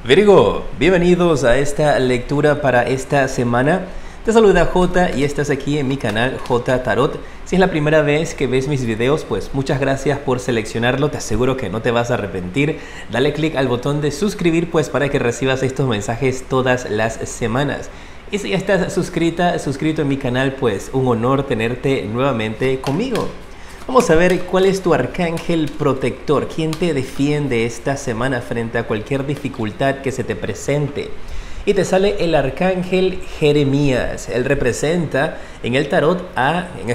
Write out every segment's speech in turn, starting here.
Virgo, bienvenidos a esta lectura para esta semana. Te saluda J y estás aquí en mi canal J Tarot. Si es la primera vez que ves mis videos, pues muchas gracias por seleccionarlo. Te aseguro que no te vas a arrepentir. Dale click al botón de suscribir pues para que recibas estos mensajes todas las semanas. Y si ya estás suscrito en mi canal, pues un honor tenerte nuevamente conmigo. Vamos a ver cuál es tu arcángel protector, quién te defiende esta semana frente a cualquier dificultad que se te presente. Y te sale el arcángel Jeremías. Él representa en el tarot en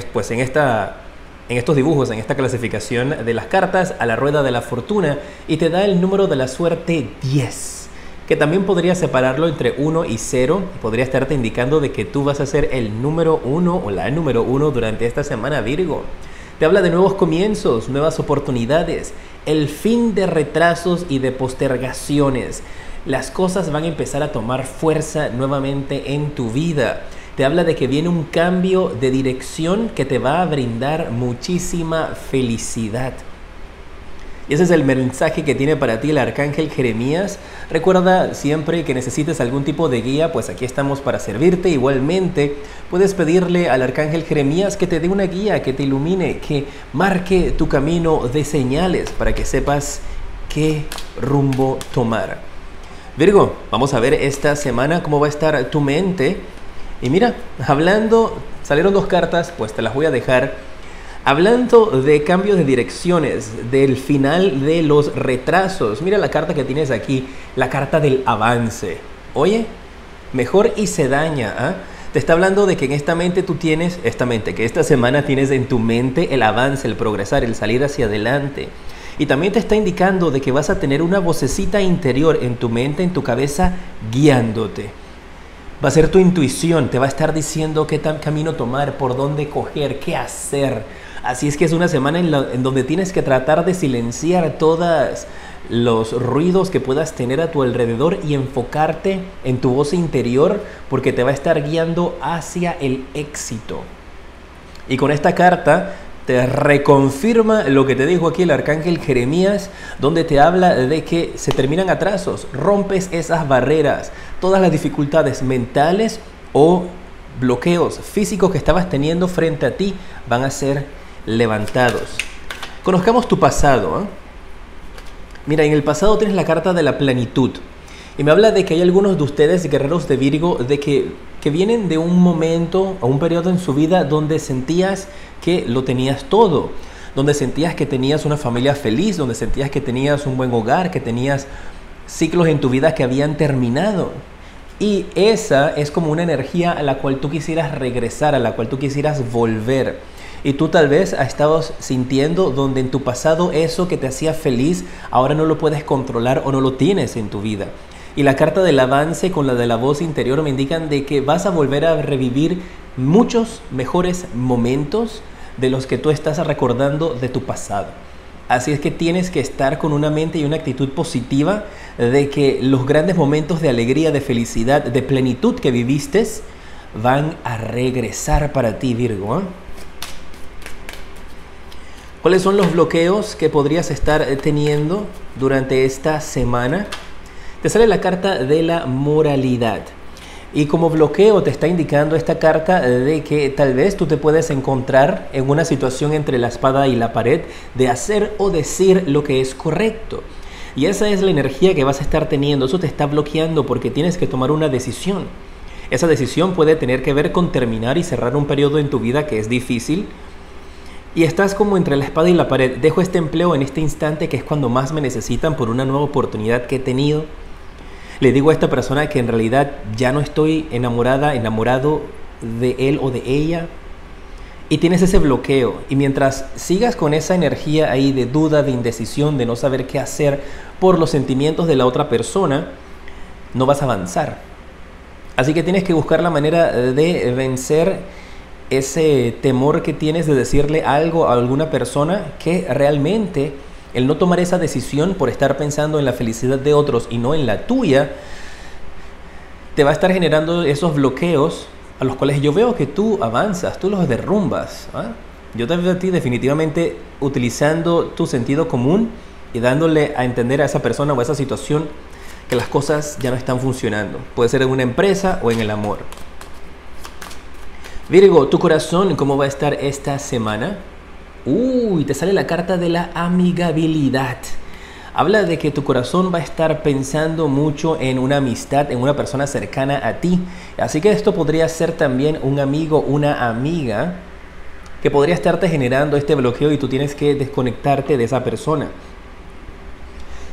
estos dibujos, en esta clasificación de las cartas, a la rueda de la fortuna, y te da el número de la suerte 10, que también podría separarlo entre 1 y 0, podría estarte indicando de que tú vas a ser el número 1 o la número 1 durante esta semana, Virgo. Te habla de nuevos comienzos, nuevas oportunidades, el fin de retrasos y de postergaciones. Las cosas van a empezar a tomar fuerza nuevamente en tu vida. Te habla de que viene un cambio de dirección que te va a brindar muchísima felicidad. Y ese es el mensaje que tiene para ti el arcángel Jeremías. Recuerda siempre que necesites algún tipo de guía, pues aquí estamos para servirte. Igualmente, puedes pedirle al arcángel Jeremías que te dé una guía, que te ilumine, que marque tu camino de señales para que sepas qué rumbo tomar. Virgo, vamos a ver esta semana cómo va a estar tu mente. Y mira, salieron dos cartas, pues te las voy a dejar. Hablando de cambios de direcciones, del final de los retrasos, mira la carta que tienes aquí, la carta del avance. Oye, mejor y se daña, ¿ah? Te está hablando de que en que esta semana tienes en tu mente el avance, el progresar, el salir hacia adelante. Y también te está indicando de que vas a tener una vocecita interior en tu mente, en tu cabeza, guiándote. Va a ser tu intuición, te va a estar diciendo qué camino tomar, por dónde coger, qué hacer. Así es que es una semana en donde tienes que tratar de silenciar todos los ruidos que puedas tener a tu alrededor y enfocarte en tu voz interior, porque te va a estar guiando hacia el éxito. Y con esta carta te reconfirma lo que te dijo aquí el arcángel Jeremías, donde te habla de que se terminan atrasos, rompes esas barreras, todas las dificultades mentales o bloqueos físicos que estabas teniendo frente a ti van a ser levantados. Conozcamos tu pasado, ¿eh? Mira, en el pasado tienes la carta de la plenitud y me habla de que hay algunos de ustedes, guerreros de Virgo, de que vienen de un momento o un periodo en su vida donde sentías que lo tenías todo, donde sentías que tenías una familia feliz, donde sentías que tenías un buen hogar, que tenías ciclos en tu vida que habían terminado. Y esa es como una energía a la cual tú quisieras regresar, a la cual tú quisieras volver. Y tú tal vez has estado sintiendo donde en tu pasado eso que te hacía feliz, ahora no lo puedes controlar o no lo tienes en tu vida. Y la carta del avance con la de la voz interior me indican de que vas a volver a revivir muchos mejores momentos de los que tú estás recordando de tu pasado. Así es que tienes que estar con una mente y una actitud positiva de que los grandes momentos de alegría, de felicidad, de plenitud que viviste van a regresar para ti, Virgo, ¿eh? ¿Cuáles son los bloqueos que podrías estar teniendo durante esta semana? Te sale la carta de la moralidad. Y como bloqueo te está indicando esta carta de que tal vez tú te puedes encontrar en una situación entre la espada y la pared de hacer o decir lo que es correcto. Y esa es la energía que vas a estar teniendo. Eso te está bloqueando porque tienes que tomar una decisión. Esa decisión puede tener que ver con terminar y cerrar un periodo en tu vida que es difícil. Y estás como entre la espada y la pared. Dejo este empleo en este instante que es cuando más me necesitan por una nueva oportunidad que he tenido. Le digo a esta persona que en realidad ya no estoy enamorado de él o de ella. Y tienes ese bloqueo. Y mientras sigas con esa energía ahí de duda, de indecisión, de no saber qué hacer por los sentimientos de la otra persona, no vas a avanzar. Así que tienes que buscar la manera de vencer ese temor que tienes de decirle algo a alguna persona, que realmente el no tomar esa decisión por estar pensando en la felicidad de otros y no en la tuya, te va a estar generando esos bloqueos a los cuales yo veo que tú avanzas, tú los derrumbas, ¿ah? Yo te veo a ti definitivamente utilizando tu sentido común y dándole a entender a esa persona o a esa situación que las cosas ya no están funcionando. Puede ser en una empresa o en el amor. Virgo, tu corazón, ¿cómo va a estar esta semana? Uy, te sale la carta de la amigabilidad. Habla de que tu corazón va a estar pensando mucho en una amistad, en una persona cercana a ti. Así que esto podría ser también un amigo, una amiga, que podría estarte generando este bloqueo y tú tienes que desconectarte de esa persona.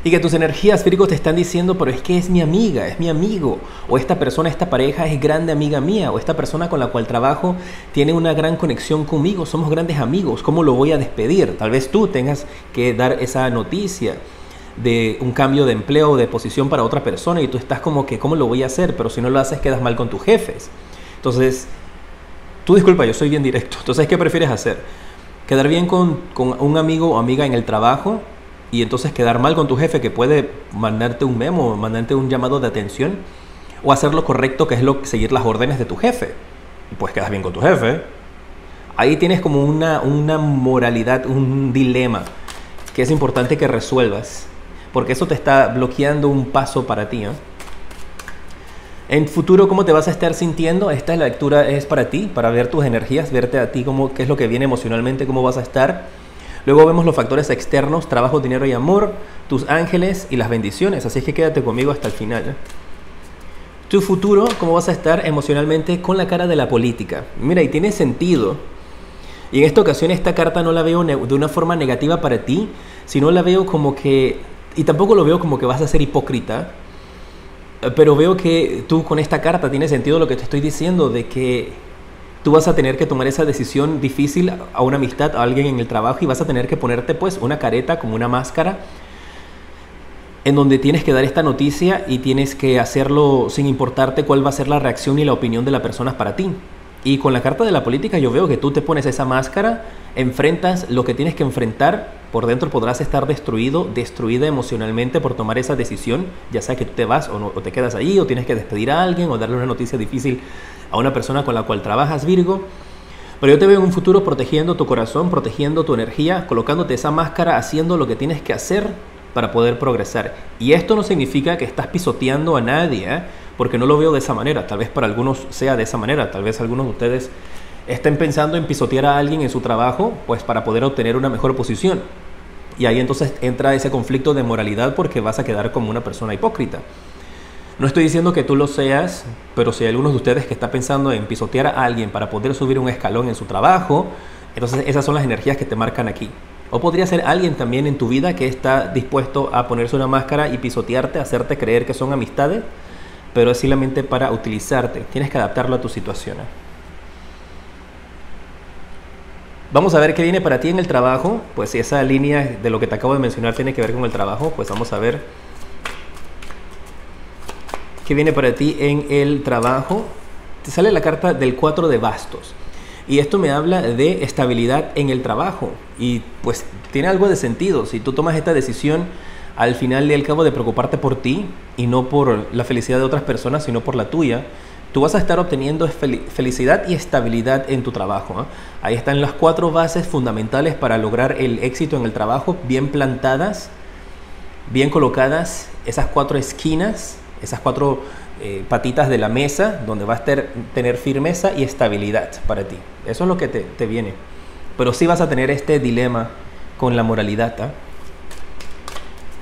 Y que tus energías, Virgo, te están diciendo, pero es que es mi amiga, es mi amigo, o esta persona, esta pareja es grande amiga mía, o esta persona con la cual trabajo tiene una gran conexión conmigo, somos grandes amigos, ¿cómo lo voy a despedir? Tal vez tú tengas que dar esa noticia de un cambio de empleo o de posición para otra persona y tú estás como que, ¿cómo lo voy a hacer? Pero si no lo haces, quedas mal con tus jefes. Entonces, tú disculpa, yo soy bien directo. Entonces, ¿qué prefieres hacer? ¿Quedar bien con un amigo o amiga en el trabajo? Y entonces quedar mal con tu jefe que puede mandarte un memo, mandarte un llamado de atención, o hacer lo correcto, que es seguir las órdenes de tu jefe. Y pues quedas bien con tu jefe. Ahí tienes como una moralidad, un dilema que es importante que resuelvas, porque eso te está bloqueando un paso para ti, ¿eh? En futuro, ¿cómo te vas a estar sintiendo? Esta lectura es para ti, para ver tus energías, verte a ti, qué es lo que viene emocionalmente, cómo vas a estar. Luego vemos los factores externos, trabajo, dinero y amor, tus ángeles y las bendiciones. Así es que quédate conmigo hasta el final, ¿eh? Tu futuro, ¿cómo vas a estar emocionalmente? Con la cara de la política. Mira, y tiene sentido. Y en esta ocasión esta carta no la veo de una forma negativa para ti, sino la veo como que... Y tampoco lo veo como que vas a ser hipócrita. Pero veo que tú con esta carta tiene sentido lo que te estoy diciendo, de que tú vas a tener que tomar esa decisión difícil a una amistad, a alguien en el trabajo, y vas a tener que ponerte pues una careta, como una máscara, en donde tienes que dar esta noticia y tienes que hacerlo sin importarte cuál va a ser la reacción y la opinión de la persona para ti. Y con la carta de la política yo veo que tú te pones esa máscara, enfrentas lo que tienes que enfrentar, por dentro podrás estar destruida emocionalmente por tomar esa decisión, ya sea que tú te vas o te quedas ahí, o tienes que despedir a alguien, o darle una noticia difícil a una persona con la cual trabajas, Virgo. Pero yo te veo en un futuro protegiendo tu corazón, protegiendo tu energía, colocándote esa máscara, haciendo lo que tienes que hacer para poder progresar. Y esto no significa que estás pisoteando a nadie, ¿eh? Porque no lo veo de esa manera. Tal vez para algunos sea de esa manera. Tal vez algunos de ustedes estén pensando en pisotear a alguien en su trabajo, pues para poder obtener una mejor posición. Y ahí entonces entra ese conflicto de moralidad, porque vas a quedar como una persona hipócrita. No estoy diciendo que tú lo seas, pero si hay algunos de ustedes que está pensando en pisotear a alguien para poder subir un escalón en su trabajo, entonces esas son las energías que te marcan aquí. O podría ser alguien también en tu vida que está dispuesto a ponerse una máscara y pisotearte, hacerte creer que son amistades, pero es simplemente para utilizarte. Tienes que adaptarlo a tu situación. Vamos a ver qué viene para ti en el trabajo. Pues si esa línea de lo que te acabo de mencionar tiene que ver con el trabajo, pues vamos a ver qué viene para ti en el trabajo. Te sale la carta del 4 de bastos. Y esto me habla de estabilidad en el trabajo. Y pues tiene algo de sentido. Si tú tomas esta decisión al final y al cabo de preocuparte por ti y no por la felicidad de otras personas, sino por la tuya, tú vas a estar obteniendo felicidad y estabilidad en tu trabajo, ¿eh? Ahí están las 4 bases fundamentales para lograr el éxito en el trabajo, bien plantadas, bien colocadas, esas 4 esquinas, esas 4 patitas de la mesa, donde vas a tener firmeza y estabilidad para ti. Eso es lo que te viene. Pero sí vas a tener este dilema con la moralidad, ¿eh?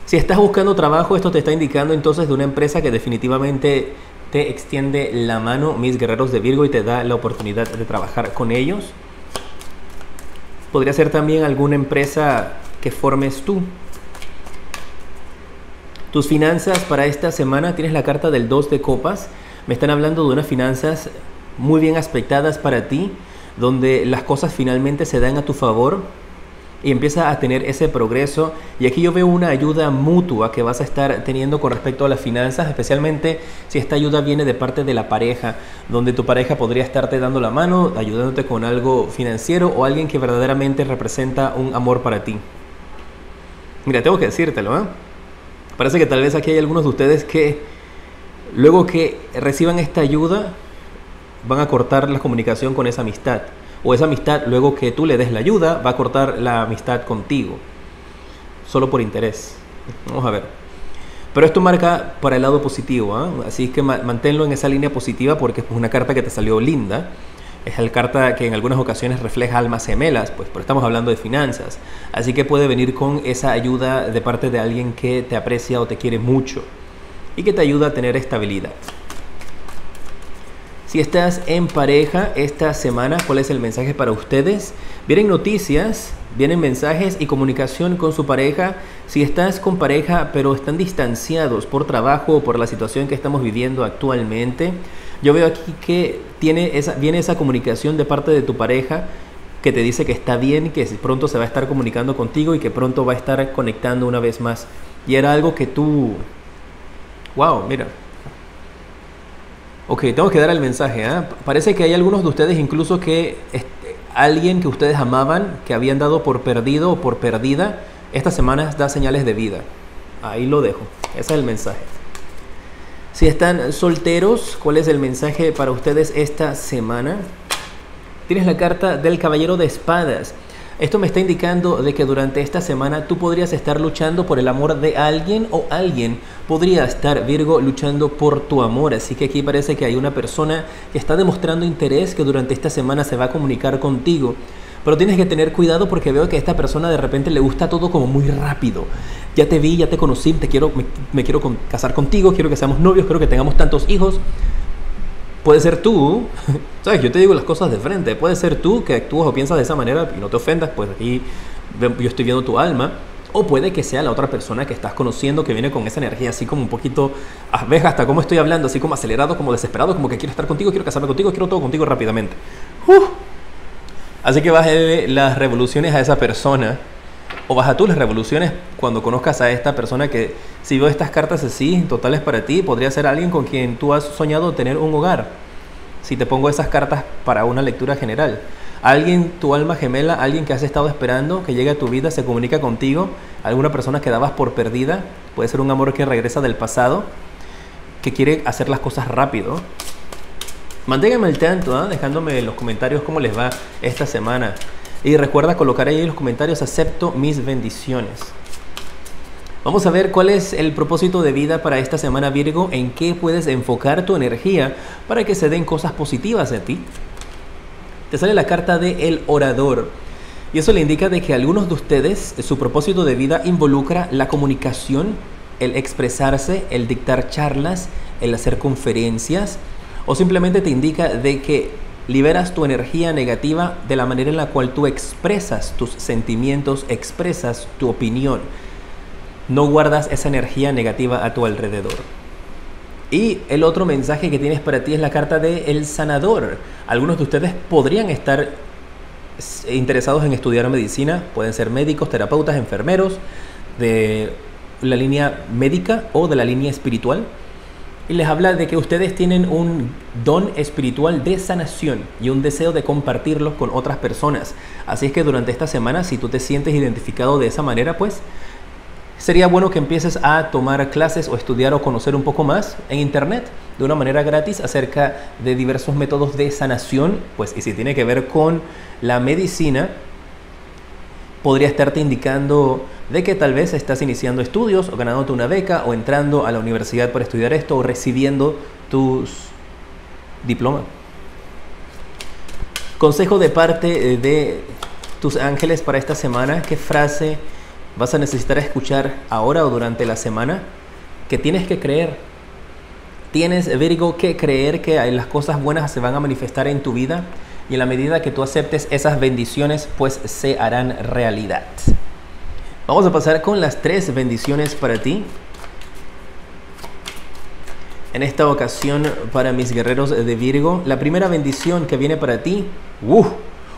Si estás buscando trabajo, esto te está indicando entonces de una empresa que definitivamente te extiende la mano, mis guerreros de Virgo, y te da la oportunidad de trabajar con ellos. Podría ser también alguna empresa que formes tú. Tus finanzas para esta semana, tienes la carta del 2 de copas. Me están hablando de unas finanzas muy bien aspectadas para ti, donde las cosas finalmente se dan a tu favor y empieza a tener ese progreso. Y aquí yo veo una ayuda mutua que vas a estar teniendo con respecto a las finanzas, especialmente si esta ayuda viene de parte de la pareja, donde tu pareja podría estarte dando la mano, ayudándote con algo financiero, o alguien que verdaderamente representa un amor para ti. Mira, tengo que decírtelo, ¿eh? Parece que tal vez aquí hay algunos de ustedes que luego que reciban esta ayuda van a cortar la comunicación con esa amistad. O esa amistad, luego que tú le des la ayuda, va a cortar la amistad contigo. Solo por interés. Vamos a ver. Pero esto marca para el lado positivo, ¿eh? Así que manténlo en esa línea positiva porque es una carta que te salió linda. Es la carta que en algunas ocasiones refleja almas gemelas, pues, pero estamos hablando de finanzas. Así que puede venir con esa ayuda de parte de alguien que te aprecia o te quiere mucho y que te ayuda a tener estabilidad. Si estás en pareja esta semana, ¿cuál es el mensaje para ustedes? Vienen noticias, vienen mensajes y comunicación con su pareja. Si estás con pareja pero están distanciados por trabajo o por la situación que estamos viviendo actualmente, yo veo aquí que viene esa comunicación de parte de tu pareja que te dice que está bien, que pronto se va a estar comunicando contigo y que pronto va a estar conectando una vez más. Y era algo que tú... ¡Wow! Mira. Ok, tengo que dar el mensaje, ¿eh? Parece que hay algunos de ustedes incluso que alguien que ustedes amaban, que habían dado por perdido o por perdida, esta semana da señales de vida. Ahí lo dejo. Ese es el mensaje. Si están solteros, ¿cuál es el mensaje para ustedes esta semana? Tienes la carta del Caballero de Espadas. Esto me está indicando de que durante esta semana tú podrías estar luchando por el amor de alguien o alguien podría estar, Virgo, luchando por tu amor. Así que aquí parece que hay una persona que está demostrando interés que durante esta semana se va a comunicar contigo. Pero tienes que tener cuidado porque veo que a esta persona de repente le gusta todo como muy rápido. Ya te vi, ya te conocí, me quiero casar contigo, quiero que seamos novios, quiero que tengamos tantos hijos. Puede ser tú, ¿sabes? Yo te digo las cosas de frente. Puede ser tú que actúas o piensas de esa manera y no te ofendas, pues aquí yo estoy viendo tu alma. O puede que sea la otra persona que estás conociendo que viene con esa energía así como un poquito... ves hasta cómo estoy hablando, así como acelerado, como desesperado, como que quiero estar contigo, quiero casarme contigo, quiero todo contigo rápidamente. Así que bájale las revoluciones a esa persona. O baja tú las revoluciones cuando conozcas a esta persona que, si veo estas cartas así, totales para ti, podría ser alguien con quien tú has soñado tener un hogar. Si te pongo esas cartas para una lectura general. Alguien, tu alma gemela, alguien que has estado esperando, que llegue a tu vida, se comunica contigo. Alguna persona que dabas por perdida. Puede ser un amor que regresa del pasado, que quiere hacer las cosas rápido. Manténganme al tanto, dejándome en los comentarios cómo les va esta semana. Y recuerda colocar ahí en los comentarios, acepto mis bendiciones. Vamos a ver cuál es el propósito de vida para esta semana, Virgo. En qué puedes enfocar tu energía para que se den cosas positivas a ti. Te sale la carta de El Orador. Y eso le indica de que algunos de ustedes, su propósito de vida involucra la comunicación, el expresarse, el dictar charlas, el hacer conferencias. O simplemente te indica de que liberas tu energía negativa de la manera en la cual tú expresas tus sentimientos, expresas tu opinión. No guardas esa energía negativa a tu alrededor. Y el otro mensaje que tienes para ti es la carta de El Sanador. Algunos de ustedes podrían estar interesados en estudiar medicina. Pueden ser médicos, terapeutas, enfermeros, de la línea médica o de la línea espiritual. Y les habla de que ustedes tienen un don espiritual de sanación y un deseo de compartirlo con otras personas. Así es que durante esta semana, si tú te sientes identificado de esa manera, pues sería bueno que empieces a tomar clases o estudiar o conocer un poco más en internet de una manera gratis acerca de diversos métodos de sanación. Pues, y si tiene que ver con la medicina, podría estarte indicando de que tal vez estás iniciando estudios o ganándote una beca o entrando a la universidad para estudiar esto o recibiendo tus diplomas. Consejo de parte de tus ángeles para esta semana. ¿Qué frase vas a necesitar escuchar ahora o durante la semana? Que tienes que creer. Tienes, Virgo, que creer que las cosas buenas se van a manifestar en tu vida. Y en la medida que tú aceptes esas bendiciones, pues se harán realidad. Vamos a pasar con las 3 bendiciones para ti. En esta ocasión, para mis guerreros de Virgo, la primera bendición que viene para ti,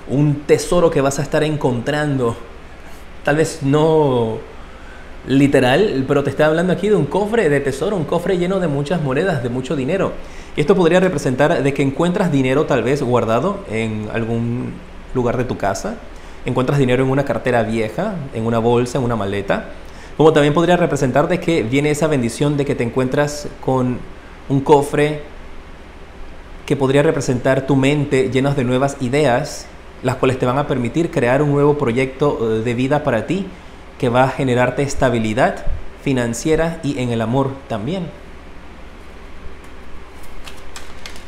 un tesoro que vas a estar encontrando. Tal vez no literal, pero te está hablando aquí de un cofre de tesoro, un cofre lleno de muchas monedas, de mucho dinero. Y esto podría representar de que encuentras dinero tal vez guardado en algún lugar de tu casa. Encuentras dinero en una cartera vieja, en una bolsa, en una maleta. Como también podría representar de que viene esa bendición de que te encuentras con un cofre que podría representar tu mente llena de nuevas ideas, las cuales te van a permitir crear un nuevo proyecto de vida para ti, que va a generarte estabilidad financiera y en el amor también.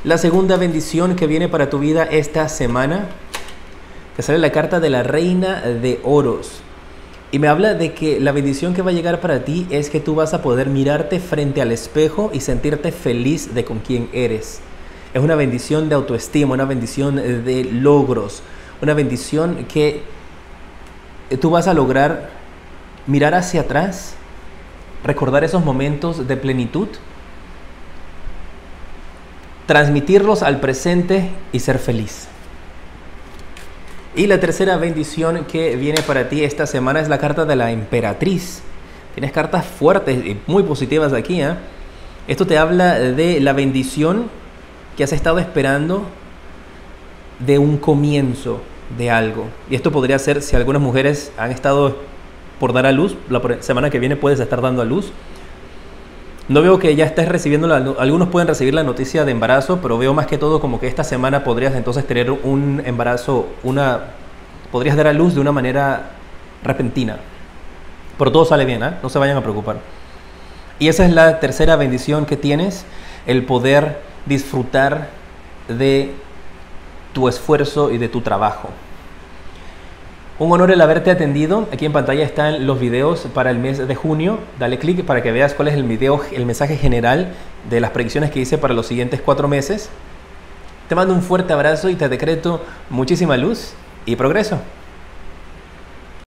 La segunda bendición que viene para tu vida esta semana, te sale la carta de la Reina de Oros. Y me habla de que la bendición que va a llegar para ti es que tú vas a poder mirarte frente al espejo y sentirte feliz de con quién eres. Es una bendición de autoestima, una bendición de logros, una bendición que tú vas a lograr mirar hacia atrás, recordar esos momentos de plenitud, transmitirlos al presente y ser feliz. Y la tercera bendición que viene para ti esta semana es la carta de la Emperatriz. Tienes cartas fuertes y muy positivas aquí, ¿eh? Esto te habla de la bendición que has estado esperando, de un comienzo de algo. Y esto podría ser si algunas mujeres han estado por dar a luz, la semana que viene puedes estar dando a luz. No veo que ya estés recibiendo, algunos pueden recibir la noticia de embarazo, pero veo más que todo como que esta semana podrías entonces tener un embarazo, podrías dar a luz de una manera repentina. Pero todo sale bien, ¿eh? No se vayan a preocupar. Y esa es la tercera bendición que tienes, el poder disfrutar de tu esfuerzo y de tu trabajo. Un honor el haberte atendido. Aquí en pantalla están los videos para el mes de junio. Dale clic para que veas cuál es el mensaje general de las predicciones que hice para los siguientes 4 meses. Te mando un fuerte abrazo y te decreto muchísima luz y progreso.